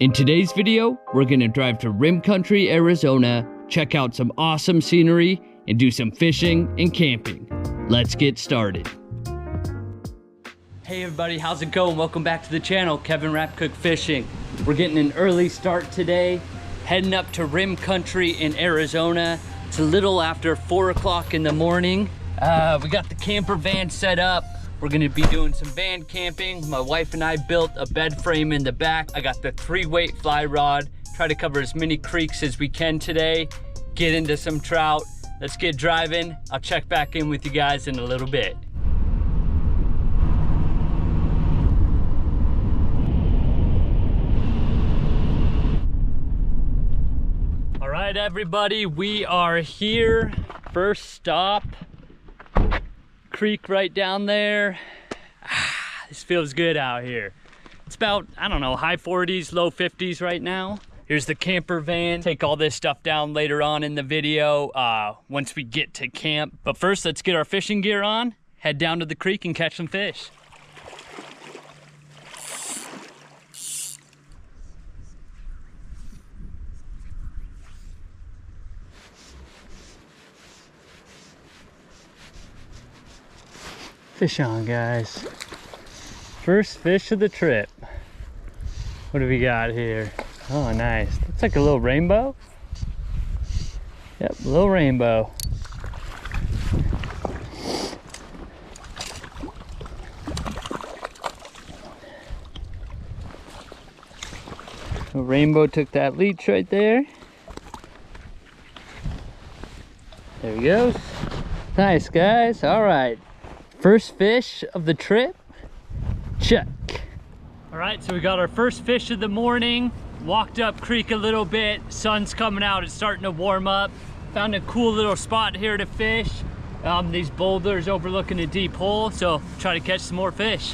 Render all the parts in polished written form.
In today's video, we're gonna drive to Rim Country, Arizona, check out some awesome scenery, and do some fishing and camping. Let's get started. Hey everybody, how's it going? Welcome back to the channel, Kevin Rapkoch Fishing. We're getting an early start today, heading up to Rim Country in Arizona. It's a little after 4 o'clock in the morning. We got the camper van set up. We're gonna be doing some van camping. My wife and I built a bed frame in the back. I got the 3-weight fly rod. Try to cover as many creeks as we can today. Get into some trout. Let's get driving. I'll check back in with you guys in a little bit. All right, everybody, we are here. First stop. Creek right down there. This feels good out here. It's about, I don't know, high 40s, low 50s right now. Here's the camper van. Take all this stuff down later on in the video once we get to camp. But first, let's get our fishing gear on, head down to the creek and catch some fish. Fish on, guys. First fish of the trip. What do we got here? Oh, nice. Looks like a little rainbow. Yep, little rainbow. The rainbow took that leech right there. There he goes. Nice, guys. All right. First fish of the trip, check. All right, so we got our first fish of the morning. Walked up creek a little bit. Sun's coming out, it's starting to warm up. Found a cool little spot here to fish. These boulders overlooking a deep hole, so try to catch some more fish.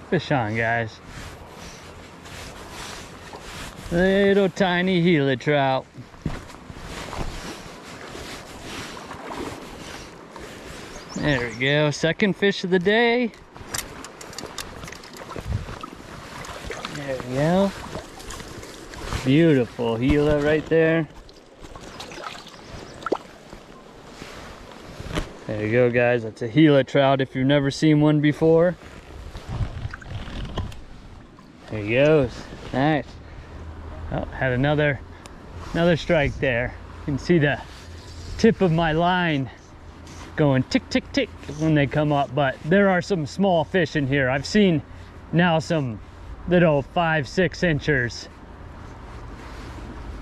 Fish on, guys. Little tiny Gila trout. There we go, second fish of the day. There we go. Beautiful Gila right there. There you go, guys, that's a Gila trout if you've never seen one before. There he goes, nice. Oh, had another strike there. You can see the tip of my line going tick, tick, tick when they come up, but there are some small fish in here. I've seen now some little 5-6 inchers.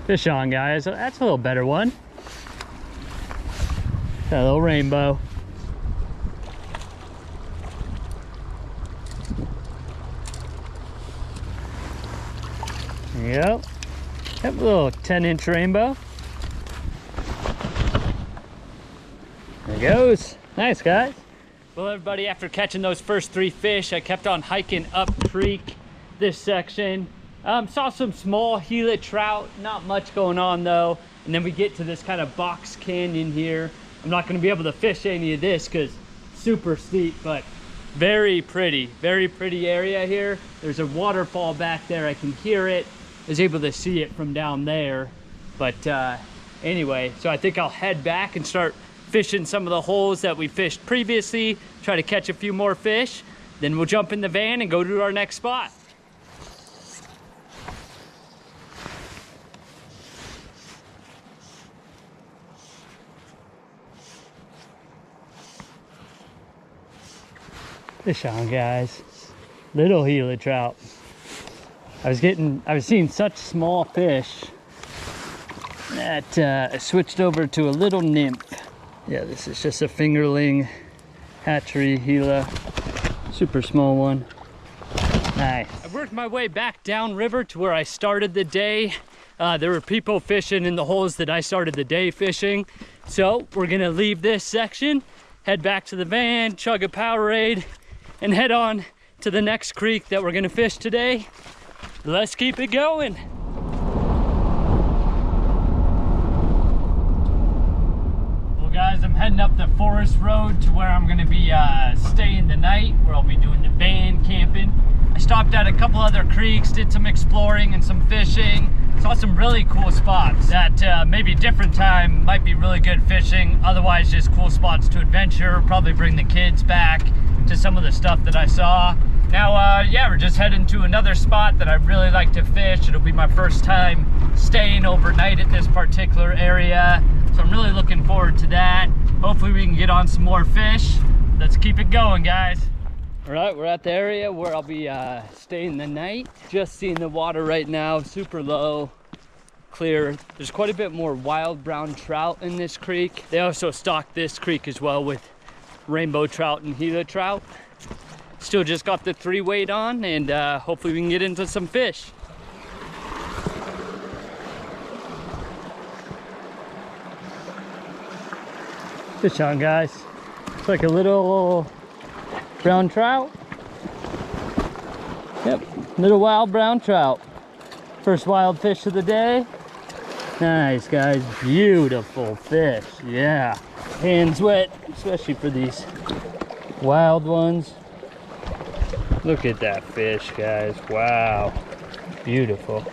Fish on, guys. That's a little better one. Got a little rainbow. There you go. Yep, a little 10-inch rainbow. There it goes. Nice, guys. Well, everybody, after catching those first 3 fish, I kept on hiking up creek this section. Saw some small Gila trout, not much going on though. And then we get to this kind of box canyon here. I'm not gonna be able to fish any of this because it's super steep, but very pretty area here. There's a waterfall back there, I can hear it. I was able to see it from down there, but anyway, so I think I'll head back and start fishing some of the holes that we fished previously, try to catch a few more fish, then we'll jump in the van and go to our next spot. Fish on, guys. Little Gila trout. I was seeing such small fish that I switched over to a little nymph. Yeah, this is just a fingerling hatchery Gila, super small one. Nice. I worked my way back downriver to where I started the day. There were people fishing in the holes that I started the day fishing. So we're gonna leave this section, head back to the van, chug a Powerade, and head on to the next creek that we're gonna fish today. Let's keep it going. guys, I'm heading up the forest road to where I'm going to be staying the night, where I'll be doing the van camping. I stopped at a couple other creeks, did some exploring and some fishing. Saw some really cool spots that maybe a different time might be really good fishing. Otherwise, just cool spots to adventure. Probably bring the kids back to some of the stuff that I saw. Now, yeah, we're just heading to another spot that I really like to fish. It'll be my first time staying overnight at this particular area. So I'm really looking forward to that. Hopefully we can get on some more fish. Let's keep it going, guys. All right, we're at the area where I'll be staying the night. Just seeing the water right now, super low, clear. There's quite a bit more wild brown trout in this creek. They also stock this creek as well with rainbow trout and Gila trout. Still just got the 3-weight on, and hopefully we can get into some fish. Fish on, guys. It's like a little brown trout. Yep, little wild brown trout. First wild fish of the day. Nice, guys, beautiful fish, yeah. Hands wet, especially for these wild ones. Look at that fish, guys, wow, beautiful.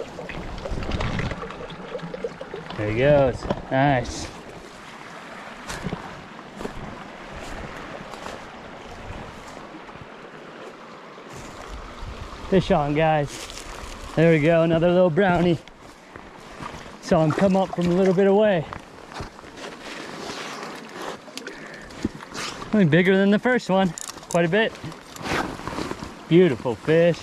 There he goes, nice. Fish on, guys. There we go, another little brownie. Saw him come up from a little bit away. Only bigger than the first one, quite a bit. Beautiful fish.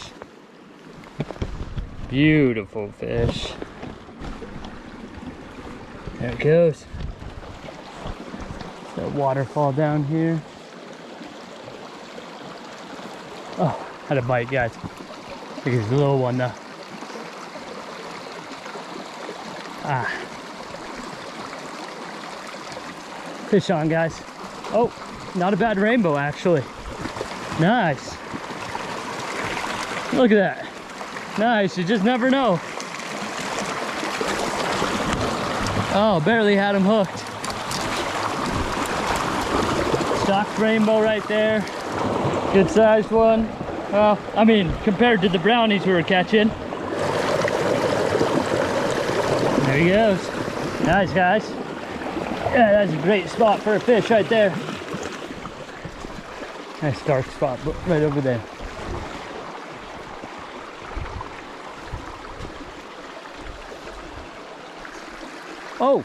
Beautiful fish. There it goes. That waterfall down here. Oh, had a bite, guys. I think it's a little one though. Ah. Fish on, guys. Oh, not a bad rainbow actually. Nice. Look at that. Nice, you just never know. Oh, barely had him hooked. Stocked rainbow right there. Good sized one. Well, I mean, compared to the brownies we were catching. There he goes. Nice, guys. Yeah, that's a great spot for a fish right there. Nice dark spot right over there. Oh!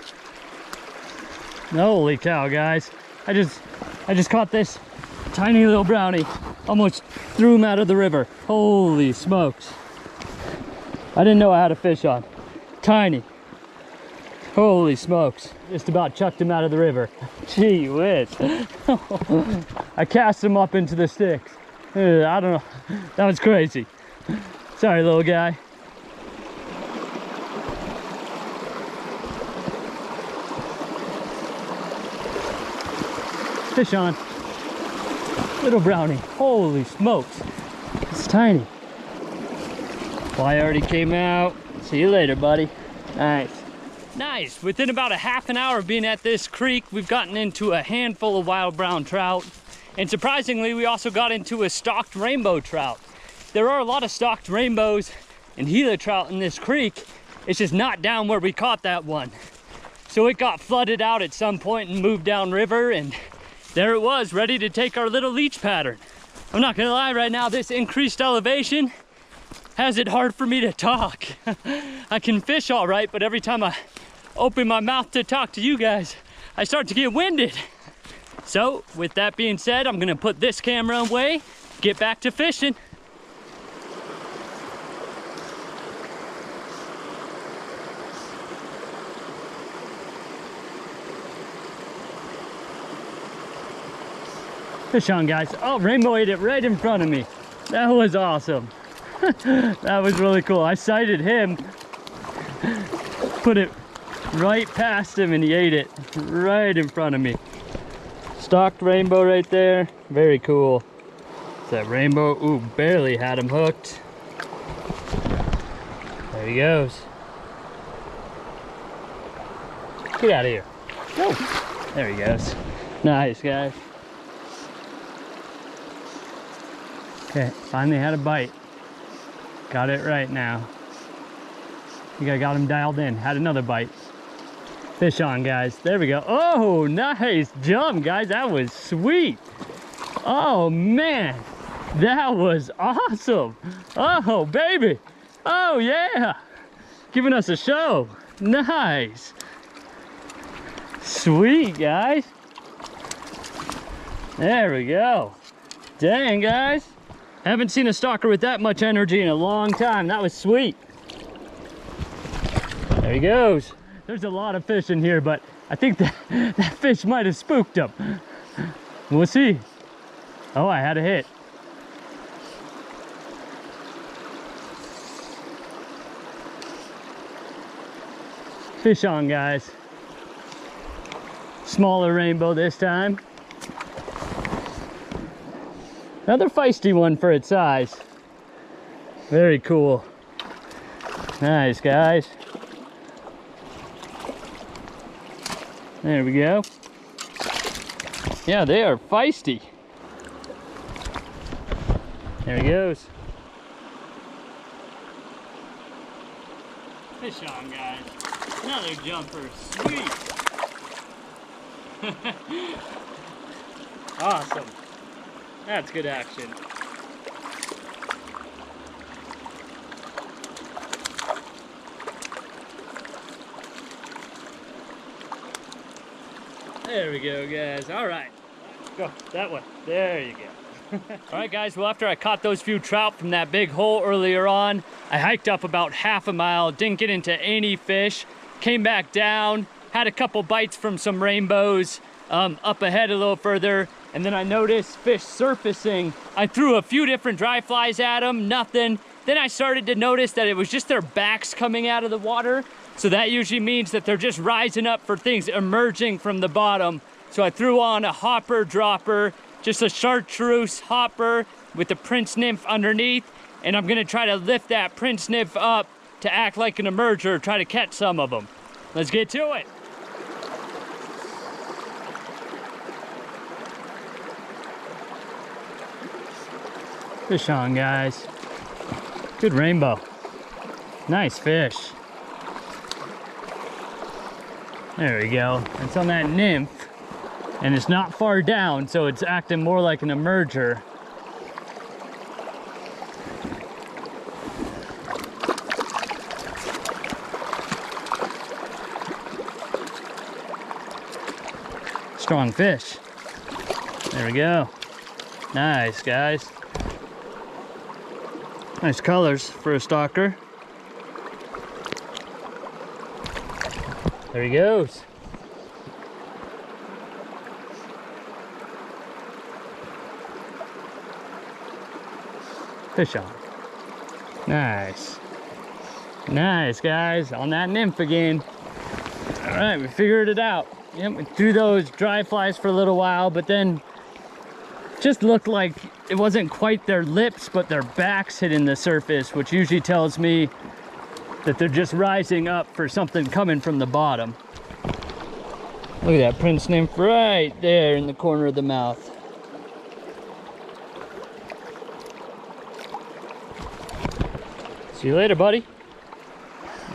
Holy cow, guys. I just caught this tiny little brownie. Almost threw him out of the river. Holy smokes. I didn't know I had a fish on. Tiny. Holy smokes. Just about chucked him out of the river. Gee whiz. I cast him up into the sticks. I don't know. That was crazy. Sorry, little guy. Fish on. Little brownie. Holy smokes. It's tiny. Fly already came out. See you later, buddy. Nice. Nice. Within about a half an hour of being at this creek, we've gotten into a handful of wild brown trout. And surprisingly, we also got into a stocked rainbow trout. There are a lot of stocked rainbows and Gila trout in this creek. It's just not down where we caught that one. So it got flooded out at some point and moved downriver, and there it was, ready to take our little leech pattern. I'm not gonna lie, right now, this increased elevation has it hard for me to talk. I can fish all right, but every time I open my mouth to talk to you guys, I start to get winded. So with that being said, I'm gonna put this camera away, get back to fishing. Fish on, guys. Oh, rainbow ate it right in front of me. That was awesome. That was really cool. I sighted him, put it right past him, and he ate it right in front of me. Stocked rainbow right there. Very cool. It's that rainbow. Ooh, barely had him hooked. There he goes. Get out of here. Oh, there he goes. Nice, guys. Okay, finally had a bite. Got it right now. I think I got him dialed in. Had another bite. Fish on, guys. There we go. Oh, nice jump, guys. That was sweet. Oh, man. That was awesome. Oh, baby. Oh, yeah. Giving us a show. Nice. Sweet, guys. There we go. Dang, guys. Haven't seen a stalker with that much energy in a long time. That was sweet. There he goes. There's a lot of fish in here, but I think that fish might have spooked him. We'll see. Oh, I had a hit. Fish on, guys. Smaller rainbow this time. Another feisty one for its size. Very cool. Nice, guys. There we go. Yeah, they are feisty. There he goes. Fish on, guys. Another jumper. Sweet. Awesome. That's good action. There we go, guys. All right. Go that way. There you go. All right, guys. Well, after I caught those few trout from that big hole earlier on, I hiked up about half a mile, didn't get into any fish, came back down, had a couple bites from some rainbows up ahead a little further, and then I noticed fish surfacing. I threw a few different dry flies at them, nothing. Then I started to notice that it was just their backs coming out of the water. So that usually means that they're just rising up for things emerging from the bottom. So I threw on a hopper dropper, just a chartreuse hopper with the prince nymph underneath. And I'm gonna try to lift that prince nymph up to act like an emerger, try to catch some of them. Let's get to it. Fish on, guys. Good rainbow. Nice fish. There we go. It's on that nymph, and it's not far down, so it's acting more like an emerger. Strong fish. There we go. Nice, guys. Nice colors for a stalker. There he goes. Fish on. Nice. Nice, guys. On that nymph again. All right, we figured it out. Yep, we threw those dry flies for a little while, but then just looked like it wasn't quite their lips, but their backs hitting the surface, which usually tells me that they're just rising up for something coming from the bottom. Look at that prince nymph right there in the corner of the mouth. See you later, buddy.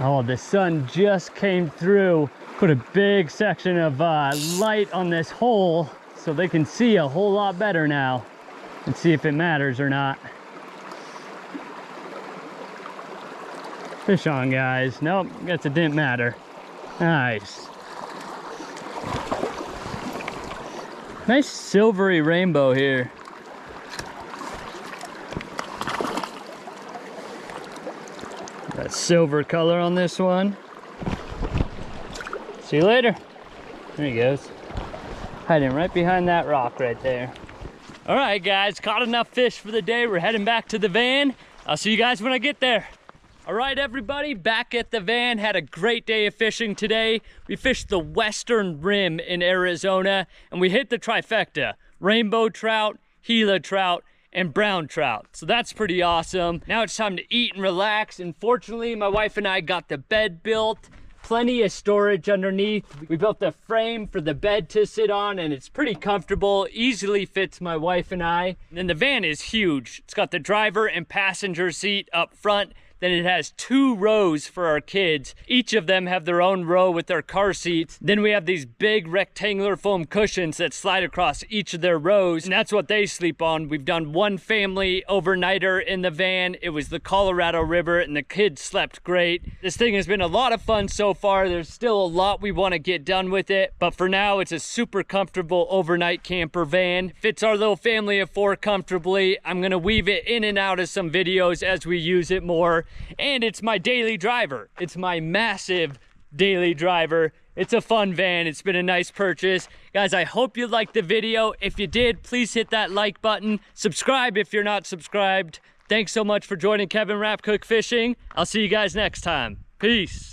Oh, the sun just came through, put a big section of light on this hole so they can see a whole lot better now. Let's see if it matters or not. Fish on, guys. Nope, guess it didn't matter. Nice. Nice silvery rainbow here. That silver color on this one. See you later. There he goes. Hiding right behind that rock right there. All right, guys, caught enough fish for the day. We're heading back to the van. I'll see you guys when I get there. All right, everybody, back at the van. Had a great day of fishing today. We fished the western rim in Arizona, and we hit the trifecta: rainbow trout, Gila trout, and brown trout. So that's pretty awesome. Now it's time to eat and relax. And fortunately, my wife and I got the bed built. plenty of storage underneath. We built the frame for the bed to sit on, and it's pretty comfortable, easily fits my wife and I. And then the van is huge. It's got the driver and passenger seat up front. Then it has 2 rows for our kids. Each of them have their own row with their car seats. Then we have these big rectangular foam cushions that slide across each of their rows, and that's what they sleep on. We've done one family overnighter in the van. It was the Colorado River, and the kids slept great. This thing has been a lot of fun so far. There's still a lot we want to get done with it, but for now, it's a super comfortable overnight camper van. Fits our little family of 4 comfortably. I'm gonna weave it in and out of some videos as we use it more. And it's my daily driver. It's my massive daily driver. It's a fun van. It's been a nice purchase. Guys, I hope you liked the video. If you did, please hit that like button. Subscribe if you're not subscribed. Thanks so much for joining Kevin Rapkoch Fishing. I'll see you guys next time. Peace.